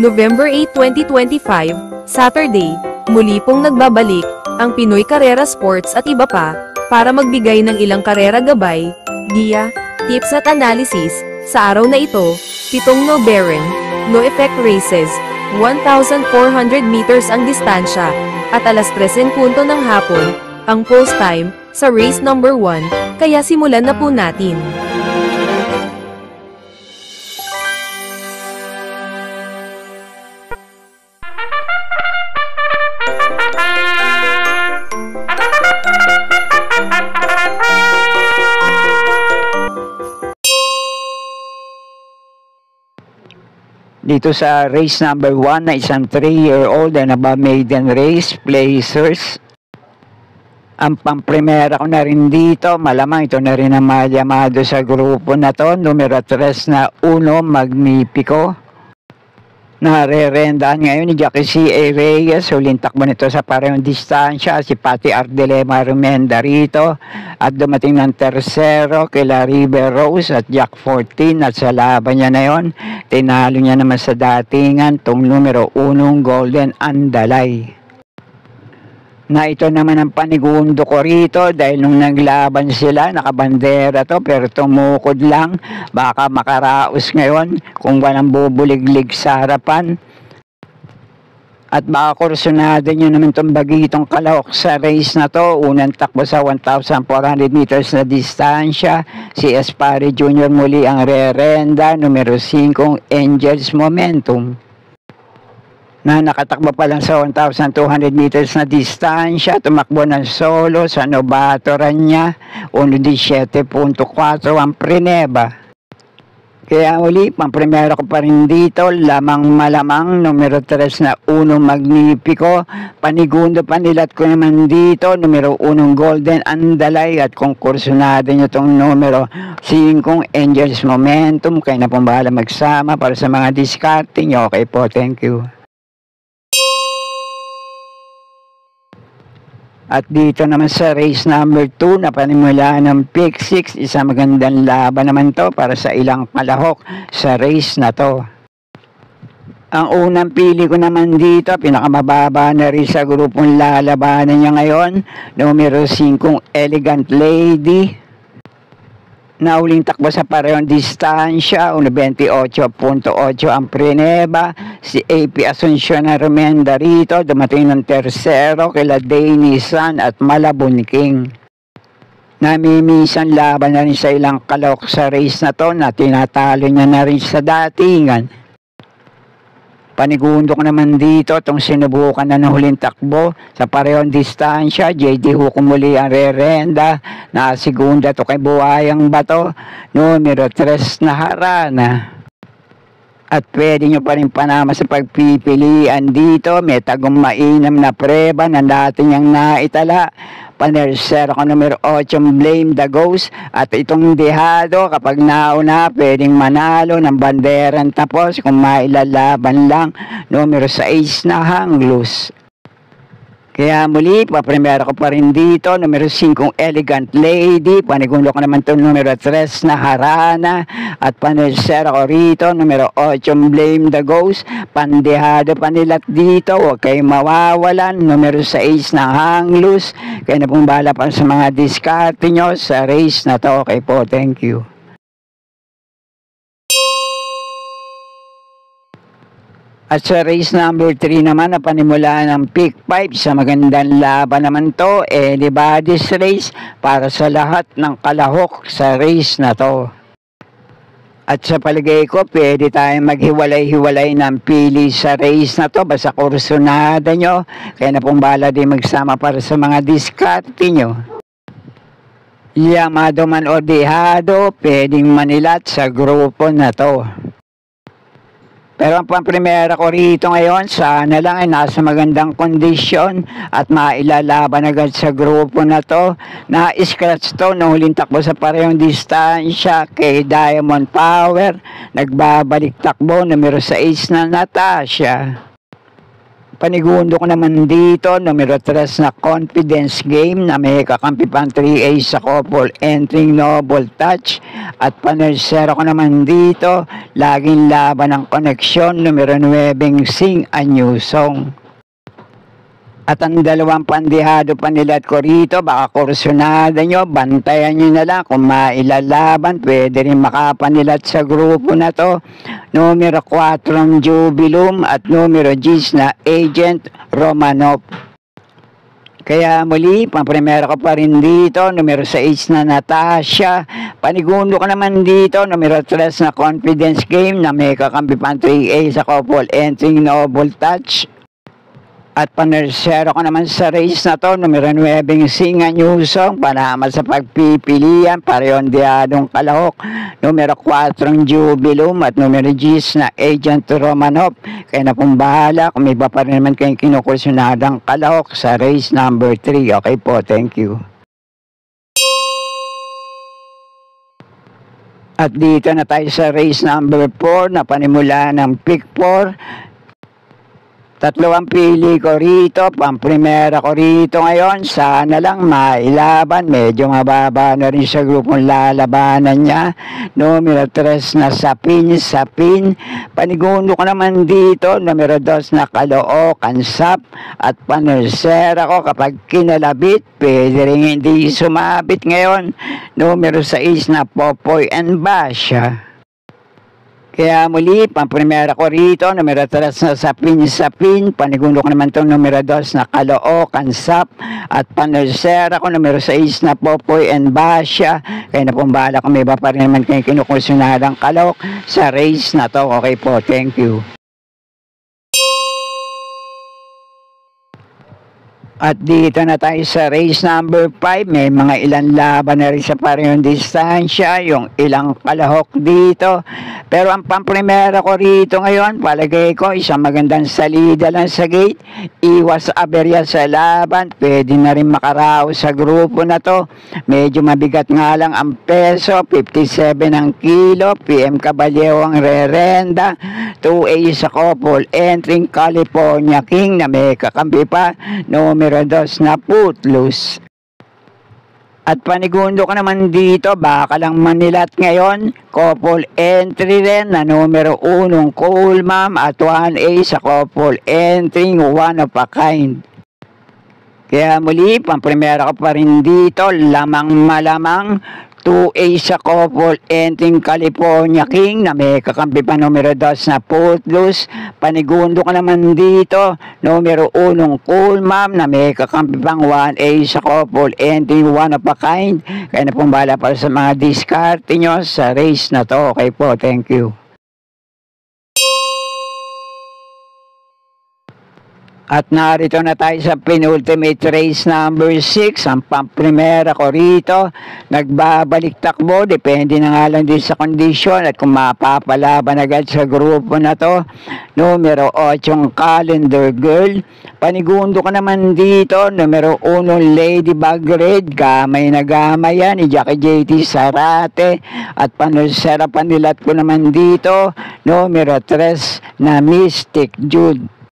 November 8, 2025, Saturday, muli pong nagbabalik ang Pinoy Carrera Sports at iba pa para magbigay ng ilang karera gabay, giya, tips at analysis. Sa araw na ito, 7 no bearing, no effect races, 1,400 meters ang distansya, at alas 3:00 ng hapon, ang post time, sa race number 1, kaya simulan na po natin. Dito sa race number 1 na isang 3-year-old na maiden race, Placers. Ang pangprimera ko na rin dito, malamang ito na rin ang malyamado sa grupo na to, numero 3 na Uno Magnifico. Narerendaan ngayon ni Jackie C.A. Reyes, huling takbo nito sa parehong distansya, si Pati Ardelema Rumenda rito, at dumating ng tersero kila River Rose at Jack 14, at sa laban niya na yon, tinalo niya naman sa datingan tong numero 1 Golden Andalay. Na ito naman ang panigundo ko rito dahil nung naglaban sila, nakabandera to pero tumukod lang, baka makaraos ngayon kung walang bubuliglig sa harapan. At baka kursunado nyo naman itong bagitong kalahok sa race na to. Unang takbo sa 1,400 meters na distansya, si Espari Jr. muli ang rerenda, numero 5 Angels Momentum. Na nakatakbo pa lang sa 1,200 meters na distansya, tumakbo ng solo sa nobatoran niya, 1:17.4 ang Preneba. Kaya uli, pangprimera ko pa rin dito, lamang malamang, numero 3 na Uno Magnifico, panigundo panilat ko naman dito, numero 1 Golden Andalay, at kung kursunado nyo itong numero 5 Angels Momentum, kayo na pong bahala magsama para sa mga discarding. Okay po, thank you. At dito naman sa race number 2 na panimulaan ng pick 6, isang magandang laban naman to para sa ilang kalahok sa race na to. Ang unang pili ko naman dito, pinakamababa na rin sa grupong lalabanan niya ngayon, numero 5 Elegant Lady. Na uling takbo sa parehong distansya, 1:28.8 ang Preneba, si AP Asuncion na Rumenda rito, dumating ng tersero kila Danny San at Malabon King. Namimisan laban na rin sa ilang kalahok sa race na to na tinatalo niya na rin sa datingan. Panigundo ko naman dito, itong sinubukan na ng huling takbo sa parehong distansya, JD Huko muli ang rerenda, na segunda to kay Buhayang Bato, numero 3 na Harana. At pwede nyo pa rin panama sa pagpipilian dito, may tagong mainam na preba na dati niyang naitala. Panersero ko numero 8 Blame the Ghost, at itong dehado kapag nauna pwedeng manalo ng banderang tapos kung mailalaban lang, numero 6 na Hang Loose. Kaya muli, paprimera ko pa rin dito, numero 5 Elegant Lady, panigundo ko naman ito numero 3 na Harana, at panersero ko rito, numero 8 Blame the Ghost, pandehado panilat dito, huwag kayong mawawalan, numero 6 na Hang Loose. Kaya na pong bahala pa sa mga diskarte nyo sa race na to. Okay po, thank you. At sa race number 3 naman na panimulaan ng pick 5, sa magandang laban naman to, anybody's race para sa lahat ng kalahok sa race na to. At sa palagay ko, pwede tayong maghiwalay-hiwalay ng pili sa race na to, basta kursunada nyo, kaya na pong bahala din magsama para sa mga diskarte nyo. Yamado man o dehado, pwedeng manilat sa grupo na to. Pero ang pangprimera ko rito ngayon, sana lang ay nasa magandang kondisyon at mailalaban agad sa grupo na to. Na-scratch to no huling takbo sa parehong distansya kay Diamond Power. Nagbabalik takbo, numero 6 na Natasha. Panigundo ko naman dito, numero 3 na Confidence Game na may kakampi pang 3A sa couple entering Noble Touch. At panersero ko naman dito, laging laban ng koneksyon, numero 9 Sing a New Song. At ang dalawang pandihado panilat ko rito, baka kursunada nyo, bantayan nyo na lang kung mailalaban, pwede rin makapanilat sa grupo na to. Numero 4 Jubilum at numero 10 na Agent Romanov. Kaya muli, pang-primera ko pa rin dito, numero 6 na Natasha. Panigundo ko naman dito, numero 3 na Confidence Game na may kakampi pang 3A sa couple entering Noble Touch. At panersero ko naman sa race na to, numero 9 Sing a New Song, panama sa pagpipilian, parehondeadong kalahok, numero 4 Jubilum at numero 10 na Agent Romanov. Kaya na pong bahala kung may iba pa rin naman kayong kinukursunadang kalahok sa race number 3. Okay po, thank you. At dito na tayo sa race number 4 na panimula ng pick 4. Tatlo ang pili ko rito, pang-primera ko rito ngayon, sana lang mailaban, medyo mababa na rin sa grupong lalabanan niya. Numero 3 na Sapin, panigundo ko naman dito, numero 2 na Kaloo, Kansap, at panersera ko kapag kinalabit, pwede rin hindi sumabit ngayon, numero 6 na Popoy and Basha. Kaya muli, pang-primera ko rito, numero 3 na Sapin, panigundo ko naman itong numero 2 na Kaloo, Kansap, at panersera ko, numero 6 na Popoy and Basha. Kaya na pong bahala kung may iba pa rin naman kayo kinukursunadang kalok sa race na to. Okay po, thank you. At dito na tayo sa race number 5, may mga ilang laban na rin sa parehong distansya, yung ilang kalahok dito. Pero ang pamprimera ko rito ngayon, palagay ko, isang magandang salida lang sa gate, iwas aberya sa laban, pwede na rin makaraos sa grupo na to. Medyo mabigat nga lang ang peso, 57 ang kilo, PM Caballero ang rerenda, 2A sa couple, entering California King na may kakampi pa, numero 2 na Footloose. At panigundo ko naman dito, baka lang manilat ngayon, couple entry rin na numero 1 Cool Ma'am at 1A sa couple entering One of a Kind. Kaya muli, pamprimera ko pa rin dito, lamang malamang 2A sa couple entering California King na may kakampi pa numero 2 na Footloose. Panigundo ko naman dito, numero 1 Cool Ma'am na may kakampi pang 1A sa couple entering One of a Kind. Kaya na pong bahala para sa mga discard nyo sa race na to. Okay po, thank you. At narito na tayo sa penultimate race number 6, ang pamprimera ko rito. Nagbabalik takbo, depende na nga lang din sa kondisyon at kung mapapalaban agad sa grupo na to. Numero 8 Calendar Girl. Panigundo ko naman dito, numero 1 Ladybug Red, gamay na gamay yan, ni Jackie JT Sarate. At panersera panilat ko naman dito, numero 3 na Mystic Jude.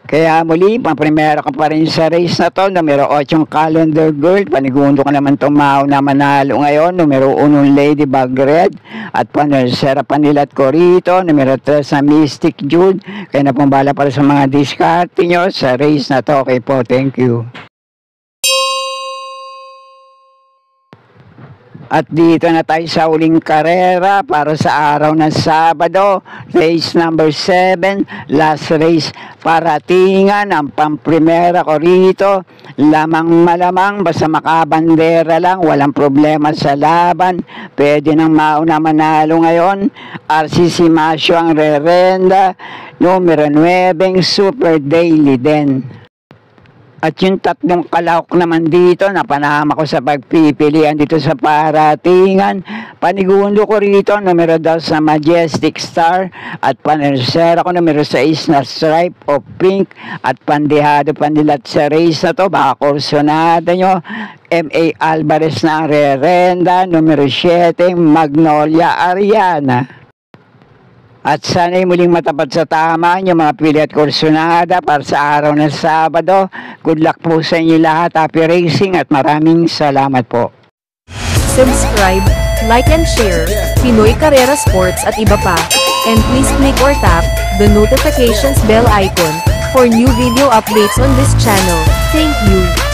Kaya muli, pamprimera ko pa rin sa race na to, numero 8 Calendar Girl, panigundo ko naman tumaw na manalo ngayon, numero 1 Ladybug Red, at panersera panilat ko rito, numero 3 na Mystic Jude. Kaya na pong bahala para sa mga discard nyo sa race na to. Okay po, thank you. At dito na tayo sa uling karera para sa araw ng Sabado, race number 7, last race paratingan. Ang pamprimera ko rito, lamang malamang, basta makabandera lang, walang problema sa laban, pwede nang mauna manalo ngayon. RCC Masyo ang rerenda, numero 9 Super Daily din. At yung tatlong kalahok naman dito na panama ko sa pagpipilian dito sa paratingan. Panigundo ko rito, numero 2 sa Majestic Star. At panersera ko numero 6 na Stripe of Pink. At pandihado panilat sa race na to, baka kursonada nyo. M.A. Alvarez na ang rerenda, numero 7 Magnolia Ariana. At sana'y muling matapat sa tama yung mga pili at kursunada para sa araw ng Sabado. Good luck po sa inyo lahat. Happy racing at maraming salamat po. Subscribe, like and share, Pinoy Carrera Sports at iba pa. And please click or tap the notifications bell icon for new video updates on this channel. Thank you.